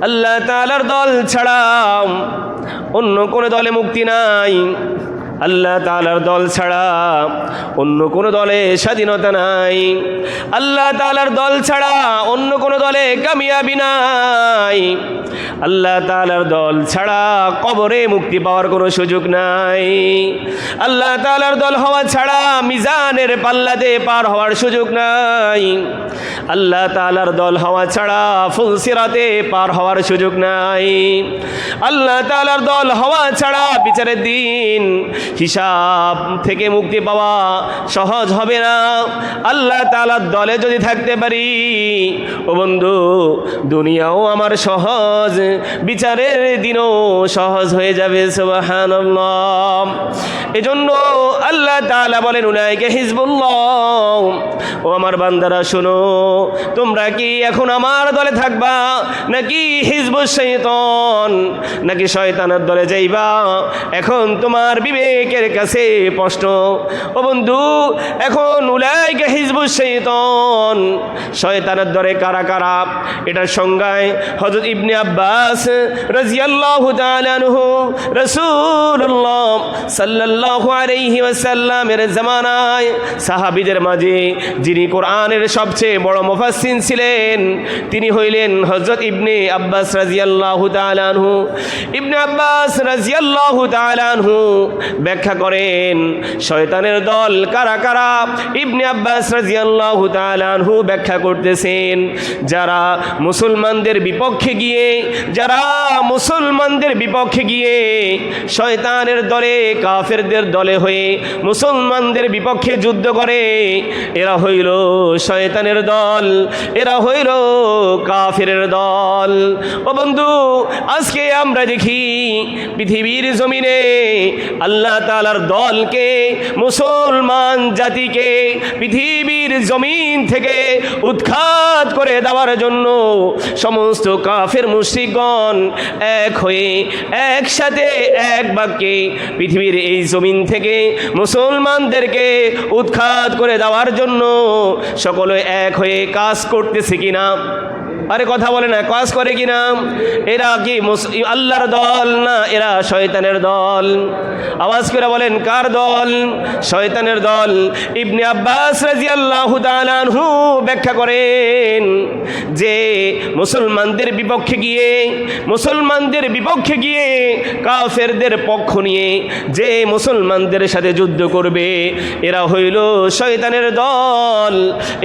আল্লাহ তাআলার দল ছাড়া অন্য কোনো দলে মুক্তি নাই। আল্লাহ তাআলার দল ছাড়া অন্য কোনো দলে স্বাধীনতা নাই। আল্লাহ তাআলার দল ছাড়া অন্য কোনো দলে কামিয়াবি নাই। আল্লাহ তাআলার দল ছাড়া কবরে মুক্তি পাওয়ার কোনো সুযোগ নাই। আল্লাহ তাআলার দল হওয়া ছাড়া মিজানের পাল্লাতে পার হওয়ার সুযোগ নাই। আল্লাহ তাআলার দল হওয়া ছাড়া ফুলসিরাতে পার হওয়ার সুযোগ নাই। আল্লাহ তাআলার দল হওয়া ছাড়া বিচারের দিন হিসাব থেকে মুক্তি পাওয়া সহজ হবে না। আল্লাহ তাআলার দলে যদি থাকতে পারি ও বন্ধু, দুনিয়াও আমার সহজ, বিচারের দিনও সহজ হয়ে যাবে। সুবহানাল্লাহ। এজন্য আল্লাহ তাআলা বলেন উলাইকা হিজবুল্লাহ। ও আমার বান্দারা শোনো, তোমরা কি এখন আমার দলে থাকবা নাকি হিজবুশ শাইতান, নাকি শয়তানের দলে যাইবা? এখন তোমার বিবেকের কাছে প্রশ্ন। ও বন্ধু, এখন উলাইকা হিজবুশ শাইতান, শয়তানের দলে কারা কারা? এটার সংজ্ঞায় হযরত ইবনে আব্বাস রাদিয়াল্লাহু তাআলা আনহু রাসূলুল্লাহ সাল্লাল্লাহু আলাইহি ওয়াসাল্লামের জামানায় সাহাবীদের মাঝে যিনি কোরআনের সবচেয়ে বড় মুফাসসির ছিলেন তিনি হইলেন হযরত ইবনে আব্বাস রাদিয়াল্লাহু তাআলা আনহু। ইবনে আব্বাস রাদিয়াল্লাহু তাআলা আনহু ব্যাখ্যা করেন শয়তানের দল কারা কারা। ইবনে আব্বাস রাদিয়াল্লাহু তাআলা আনহু ব্যাখ্যা করতেছেন, যারা মুসলমানদের বিপক্ষে গিয়ে শয়তানের দলে কাফেরদের দলে হয়ে মুসলমানদের বিপক্ষে যুদ্ধ করে, এরা হইল শয়তানের দল, এরা হইল কাফেরের দল। ও বন্ধু, আজকে আমরা দেখি পৃথিবীর জমিনে আল্লাহ তাআলার দলকে, মুসলমান জাতিকে পৃথিবীর জমিন থেকে উৎখাত করে দেওয়ার জন্য সমস্ত কাফের মুশরিকগণ এক হয়ে একসাথে এক বাক্যে পৃথিবীর এই জমিন থেকে মুসলমানদেরকে উৎখাত করে দেওয়ার জন্য সকলে এক হয়ে কাজ করতেছে কিনা? আরে কথা বলে না, কাজ করে কিনা? এরা কি আল্লাহর দল না এরা শয়তানের দল? আওয়াজ করে বলেন কার দল? শয়তানের দল। ইবনে আব্বাস রাদিয়াল্লাহু তাআলা আনহু ব্যাখ্যা করেন যে মুসলমানদের বিপক্ষে গিয়ে কাফেরদের পক্ষ নিয়ে যে মুসলমানদের সাথে যুদ্ধ করবে, এরা হইল শয়তানের দল,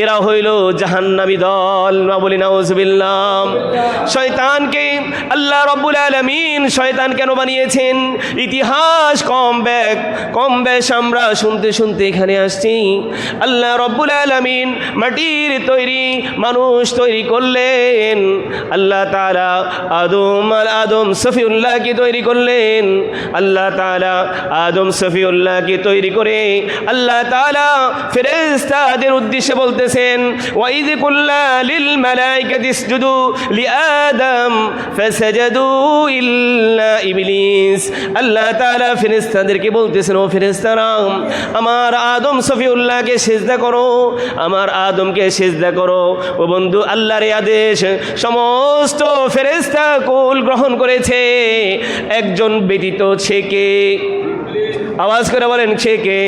এরা হইল জাহান্নামী দল। না বলি নাউযুবিল্লাহ। শয়তানকে আল্লাহ রাব্বুল আলামিন শয়তান কেন বানিয়েছেন? ইতিহাস কম বেশ আমরা শুনতে এখানে আসছি। আল্লাহ রাব্বুল আলামিন মাটির তৈরি মানুষ তৈরি করলেন। আল্লাহ তাআলা আদম সফিউল্লাহকে তৈরি করলেন। আল্লাহ তাআলা আদম সফিউল্লাহকে তৈরি করে আল্লাহ তাআলা ফেরেশতাদের উদ্দেশ্যে বলতেছেন, ওয়াইদ কুল্লা লিল মালাইকাতি ইসজুদু লিআদম ফাসাজাদু ইল্লা ইবলিস। আল্লাহ তাআলা ফেরেশতাদেরকে বলতেছেন, ও ফেরেশতারা, আমার আদম সফিউল্লাহকে সিজদা করো, আমার আদমকে সিজদা করো। ও বন্ধু, আল্লাহর আদেশ সমস্ত ফেরেশতা কুল গ্রহণ করেছে, একজন ব্যতীত সে কে? আওয়াজ করে বলেন সে কে?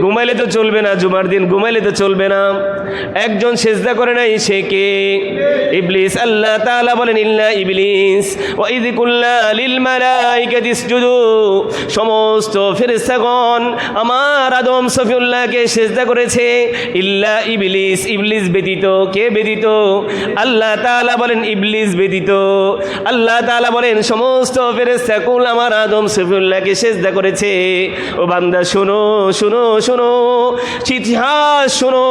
ঘুমাইলে তো চলবে না, জুমার দিন ঘুমাইলে তো চলবে না। একজন সিজদা করে নাই, সে কে? ইবলিস। আল্লাহ তাআলা বলেন ইল্লা ইবলিস। ওয়া ইয কুল্লা লিল মালাইকাতি ইসজুদু, সমস্ত ফেরেশতাগণ আমার আদম সফিউল্লাহকে সিজদা করেছে, ইল্লা ইবলিস, ইবলিস ব্যতীত। কে ব্যতীত? আল্লাহ তাআলা বলেন ইবলিস ব্যতীত। আল্লাহ তাআলা বলেন সমস্ত ফেরেশতাকুল আমার আদম সফিউল্লাহকে সিজদা করেছে। ও বান্দা শোনো শোনো শোনো, ইতিহাস শোনো,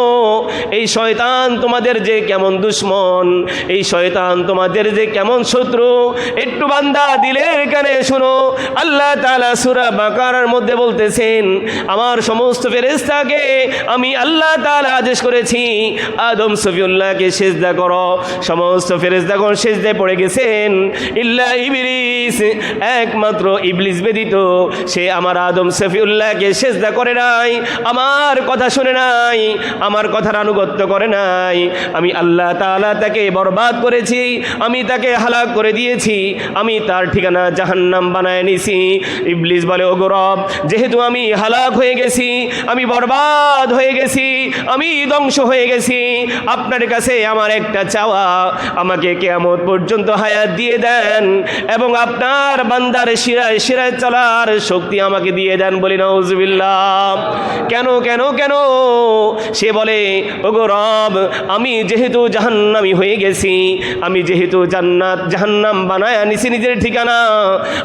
এই শয়তান তোমাদের যে কেমন দুশ্মন, এই শয়তান তোমাদের যে কেমন শত্রু, একটু বান্দা দিলের কানে শোনো। আল্লাহ তাআলা সূরা বাকারার মধ্যে বলতেছেন, আমার সমস্ত ফেরেশতাকে আমি আল্লাহ তাআলা আদেশ করেছি আদম সফিউল্লাহকে সিজদা করো। সমস্ত ফেরেশতাগণ সিজদায় পড়ে গেছেন, ইল্লা ইবলিস, একমাত্র ইবলিস ব্যতীত সে আমার আদম সফিউল্লাহকে সিজদা করে নাই। আমার কথা শুনে নাই, আমার কথার আনুগত্য করে নাই, আমি আল্লাহ তাআলা তাকে বরবাদ করেছি, আমি তাকে হালাক করে দিয়েছি, আমি তার ঠিকানা জাহান্নাম বানায় নিছি। ইবলিস বলে, ওগো রব, যেহেতু আমি হালাক হয়ে গেছি, আমি বরবাদ হয়ে গেছি, আমি ধ্বংস হয়ে গেছি, আপনার কাছে আমার একটা চাওয়া, আমাকে কিয়ামত পর্যন্ত হায়াত দিয়ে দেন এবং আপনার বান্দার শিরায় শিরায় চলার শক্তি আমাকে দিয়ে দেন। বলি নাউজুবিল্লাহ। কেন কেন কেন? সে বলে, ওগো রব, আমি যেহেতু জাহান্নামী হয়ে গেছি, আমি যেহেতু জান্নাত জাহান্নাম বানায় আনিছি নিজের ঠিকানা,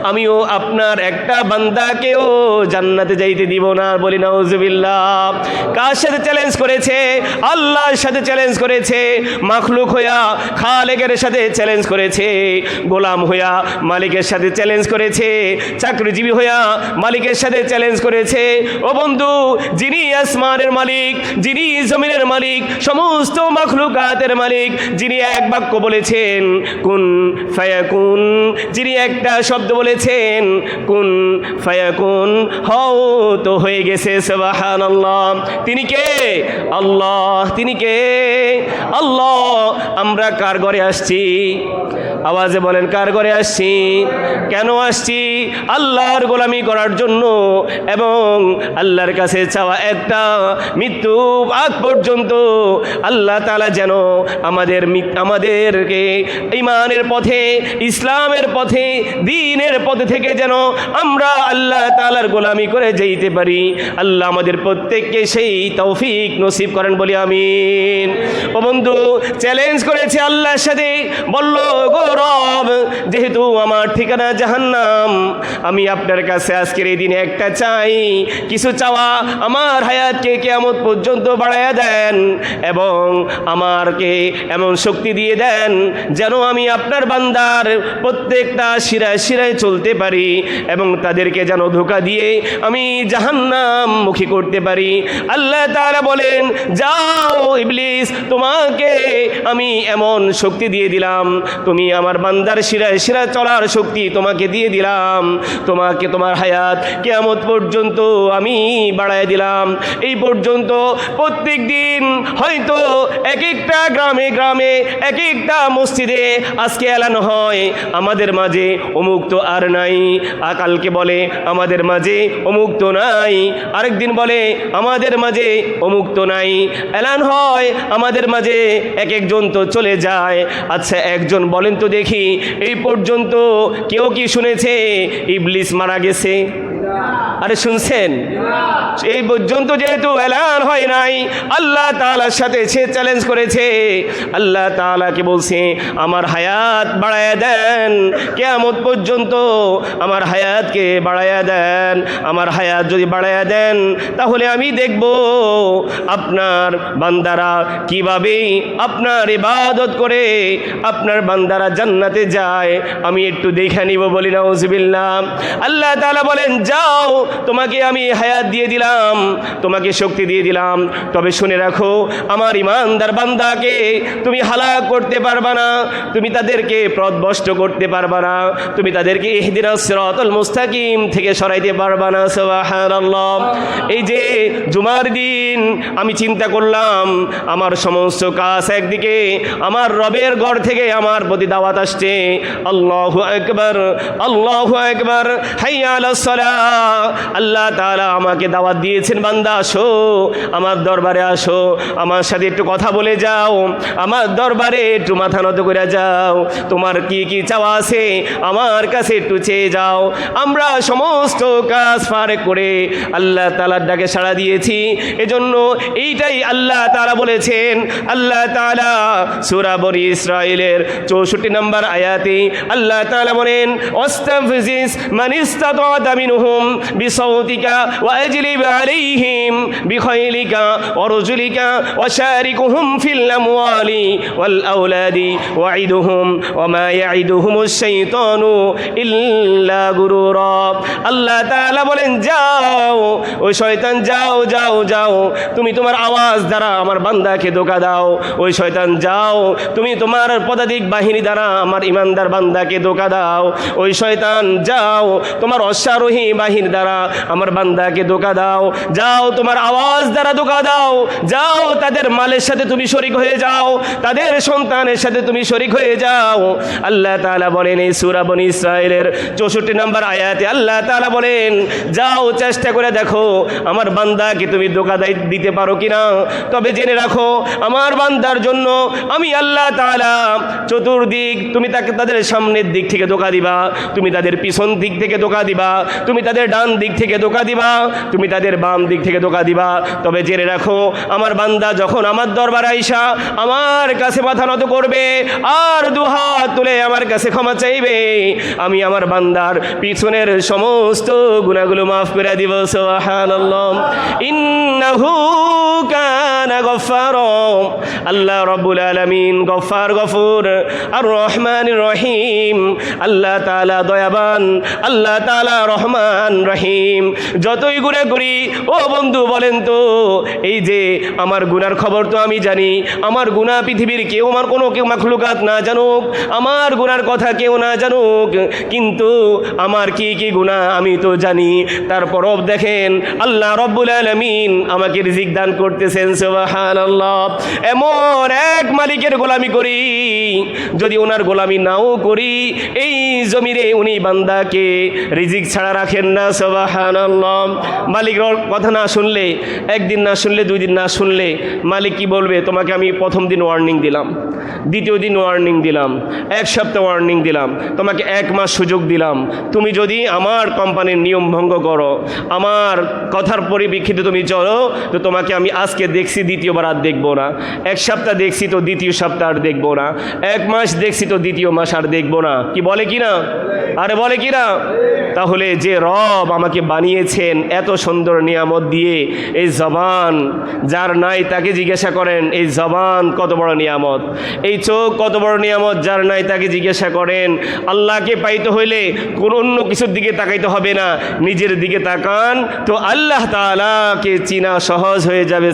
আমিও আপনার একটা বান্দাকেও জান্নাতে যাইতে দিব না। বলি নাউজুবিল্লাহ। কার সাথে চ্যালেঞ্জ করেছে? আল্লাহর সাথে চ্যালেঞ্জ করেছে। মাখলুক হইয়া খালেকের সাথে চ্যালেঞ্জ করেছে, গোলাম হইয়া মালিকের সাথে চ্যালেঞ্জ করেছে, চাকরিজীবী হইয়া মালিকের সাথে চ্যালেঞ্জ করেছে। ও বন্ধু, যিনি আসমানের মালিক, যিনি জমিনের মালিক, সমস্ত মাখলুকাতের মালিক, যিনি এক বাক্য বলেছেন কুন ফায়াকুন, যিনি একটা শব্দ বলেছেন কুন ফায়াকুন, হও তো হয়ে গেছে। সুবহানাল্লাহ। তিনি কে? আল্লাহ। তিনি কে? আল্লাহ। আমরা কার ঘরে আসছি? আওয়াজে বলেন, কার ঘরে আসছি? কেন আসছি? আল্লাহর গোলামি করার জন্য এবং আল্লাহর কাছে চাওয়া একটা, মৃত্যু আগ পর্যন্ত আল্লাহ তাআলা যেন আমাদেরকে ঈমানের পথে, ইসলামের পথে, দ্বীনের পথে থেকে যেন আমরা আল্লাহ তাআলার গোলামি করে যেতে পারি। আল্লাহ আমাদের প্রত্যেককে সেই তৌফিক নসিব করেন। বলি আমিন। ও বন্ধু, চ্যালেঞ্জ করেছে আল্লাহর সাথে, বলল, গো রব, যেহেতু আমার ঠিকানা জাহান্নাম, আমি আপনার কাছে আজকের এই দিনে একটা চাই, কিছু চাওয়া, আমার হায়াতকে কিয়ামত পর্যন্ত বাড়ায়া দেন এবং আমারকে এমন শক্তি দিয়ে দেন যেন আমি আপনার বান্দার প্রত্যেকটা শিরায় শিরায় চলতে পারি এবং তাদেরকে যেন ধোঁকা দিয়ে আমি জাহান্নাম মুখী করতে পারি। আল্লাহ তাআলা বলেন, যাও ইবলিস, তোমাকে আমি এমন শক্তি দিয়ে দিলাম, তুমি আমার বান্দার শিরায় শিরায় চলার শক্তি তোমাকে দিয়ে দিলাম, তোমাকে তোমার হায়াত কিয়ামত পর্যন্ত আমি বাড়ায় দিলাম। এই পর্যন্ত প্রত্যেক দিন হয়তো এক একটা গ্রামে গ্রামে, এক একটা মসজিদে আজকে এলানো হয়, আমাদের মাঝে অমুক তো আর নাই, কালকে বলে আমাদের মাঝে অমুক তো নাই, আরেকদিন বলে আমাদের মাঝে অমুক তো নাই, এলান হয় আমাদের মাঝে এক একজন তো চলে যায়। আচ্ছা, একজন বলেন তো দেখি, এই পর্যন্ত কেউ কি শুনেছে ইবলিস মারা গেছে? আরে শুনছেন? এই পর্যন্ত যেহেতু এলান হয় নাই, আল্লাহ তাআলার সাথে সে চ্যালেঞ্জ করেছে। আল্লাহ তাআলাকে বলছে, আমার হায়াত বাড়ায়া দেন, কিয়ামত পর্যন্ত আমার হায়াতকে বাড়ায়া দেন। আমার হায়াত যদি বাড়ায়া দেন, তাহলে আমি দেখব আপনার বান্দারা কিভাবে আপনার ইবাদত করে আপনার বান্দারা জান্নাতে যায়, আমি একটু দেখে নিব। বলি নাউজুবিল্লাহ। আল্লাহ তাআলা বলেন, যাও, তোমাকে আমি হায়াত দিয়ে দিলাম, তোমাকে শক্তি দিয়ে দিলাম, তবে শুনে রাখো, আমার ইমানদার বান্দাকে তুমি হালাক করতে পারবা না, তুমি তাদেরকে পথভ্রষ্ট করতে পারবা না, তুমি তাদেরকে ইহদিনাস সিরাতাল মুস্তাকিম থেকে সরাইতে পারবা না। সুবহানাল্লাহ। এই যে জুমার দিন আমি চিন্তা করলাম, আমার সমস্ত কাজ একদিকে, আমার রবের ঘর থেকে আমার প্রতি দাওয়াত আসছে, আল্লাহু আকবার, আল্লাহু আকবার, হাইয়া আলাস সালাহ। আল্লাহ তাআলা আমাকে দাওয়াত দিয়েছেন, বান্দা আসো, আমার দরবারে আসো, আমার সাথে একটু কথা বলে যাও, আমার দরবারে একটু মাথা নত করে যাও, তোমার কি কি চাওয়া আছে আমার কাছে একটু চেয়ে যাও। আমরা সমস্ত কাজ পার করে আল্লাহ তাআলার ডাকে সাড়া দিয়েছি। এজন্য এইটাই আল্লাহ তাআলা বলেছেন। আল্লাহ তাআলা সূরা বনী ইসরাঈলের 64 নম্বর আয়াতে আল্লাহ তাআলা বলেন, ওয়াস্তাফজিস মান ইসতাতা মিনহুম বিসাউতিকা ওয়াজলিব আলাইহিম বিখাইলিকা ওয়ারজুলিকা ওয়াশারিকুহুম ফিল আমওয়ালি ওয়াল আওলাদি ওয়াইদুহুম ওয়ামা ইয়াইদুহুমুশ শাইতানু ইল্লা গুরুরা। আল্লাহ তাআলা বলেন, যাও ওই শয়তান, যাও যাও যাও, তুমি তোমার আওয়াজ দ্বারা আমার বান্দাকে ধোঁকা দাও। ওই শয়তান, যাও, তুমি তোমার পদাতিক বাহিনী দ্বারা আমার ইমানদার বান্দাকে ধোঁকা দাও। ওই শয়তান, যাও, তোমার অশ্বারোহী বাহিনীর দ্বারা আমার বান্দাকে ধোঁকা দাও, যাও তোমার আওয়াজ দ্বারা ধোঁকা দাও, যাও তাদের মালের সাথে তুমি শরীক হয়ে যাও, তাদের সন্তানের সাথে তুমি শরীক হয়ে যাও। আল্লাহ তাআলা বলেন এই সূরা বনী ইসরাঈলের 64 নম্বর আয়াতে আল্লাহ তাআলা বলেন, যাও চেষ্টা করে দেখো আমার বান্দাকে তুমি ধোঁকা দিতে পারো কিনা। তবে জেনে রাখো আমার বান্দার জন্য আমি আল্লাহ তাআলা চতুর্দিক, তুমি তাদের সামনের দিক থেকে ধোঁকা দিবা, তুমি তাদের পিছন দিক থেকে ধোঁকা দিবা, তুমি তাদের ডান দিক থেকে ধোঁকা দিবা, তুমি তাদের বাম দিক থেকে ধোঁকা দিবা। তবে জেনে রাখো আমার বান্দা যখন আমার দরবারে আইসা আমার কাছে মাথা নত করবে আর দুহাত তুলে আমার কাছে ক্ষমা চাইবে, আমি আমার বান্দার পিছনের সমস্ত গুনাহগুলো মাফ করে দিব। সুবহানাল্লাহ। ইন্নাহু কানা গফফারা, আল্লাহ রাব্বুল আলামিন গফফার গফুর আর রহমানির রহিম, আল্লাহ তাআলা দয়াবান, আল্লাহ তাআলা রহমান রহিম। যতই গুনাহ করি ও বন্ধু বলেন তো, এই যে আমার গুনার খবর তো আমি জানি, আমার গুনাহ পৃথিবীর কেউ আমার কোনো কেউ মাখলুকাত না জানুক, আমার গুনার কথা কেউ না জানুক, কিন্তু আমার কি কি গুনাহ আমি তো জানি। তারপরও দেখেন আল্লাহ রাব্বুল আলামিন আমাকে রিজিক দান করতেছেন। সুবহানাল্লাহ। এমন এক মালিকের গোলামি করি, যদি ওনার গোলামি নাও করি এই জমিনে উনি বান্দাকে রিজিক ছাড়া রাখেন না। সুবহানাল্লাহ। মালিকের কথা না শুনলে, একদিন না শুনলে, দুই দিন না শুনলে মালিক কি বলবে, তোমাকে আমি প্রথম দিন ওয়ার্নিং দিলাম, দ্বিতীয় দিন ওয়ার্নিং দিলাম, এক সপ্তাহ ওয়ার্নিং দিলাম, তোমাকে 1 মাস সুযোগ দিলাম, তুমি যদি আমার কোম্পানির নিয়ম ভঙ্গ করো, আমার কথার পরিপ্রেক্ষিতে তুমি চলো, তো তোমাকে আমি আজকে দেখছি, দ্বিতীয়বার আর দেখবো না, 1 সপ্তাহ দেখছি তো দ্বিতীয় সপ্তাহ আর দেখবো না, 1 মাস দেখছি তো দ্বিতীয় মাস আর দেখবো না। কি বলে কি না? আরে বলে কি না? তাহলে যে রব আমাকে বানিয়েছেন এত সুন্দর নিয়ামত দিয়ে, এই জবান যার নাই তাকে জিজ্ঞাসা করেন এই জবান কত বড় নিয়ামত, এই চোখ কত বড় নিয়ামত, যার নাই তাকে জিজ্ঞাসা করেন। আল্লাহকে পাইতে হইলে কোন অন্য কিছুর দিকে তাকাইতে হবে না, নিজের দিকে তাকান, তো আল্লাহ তাআলাকে চিনা সহজ হয়ে যাবে।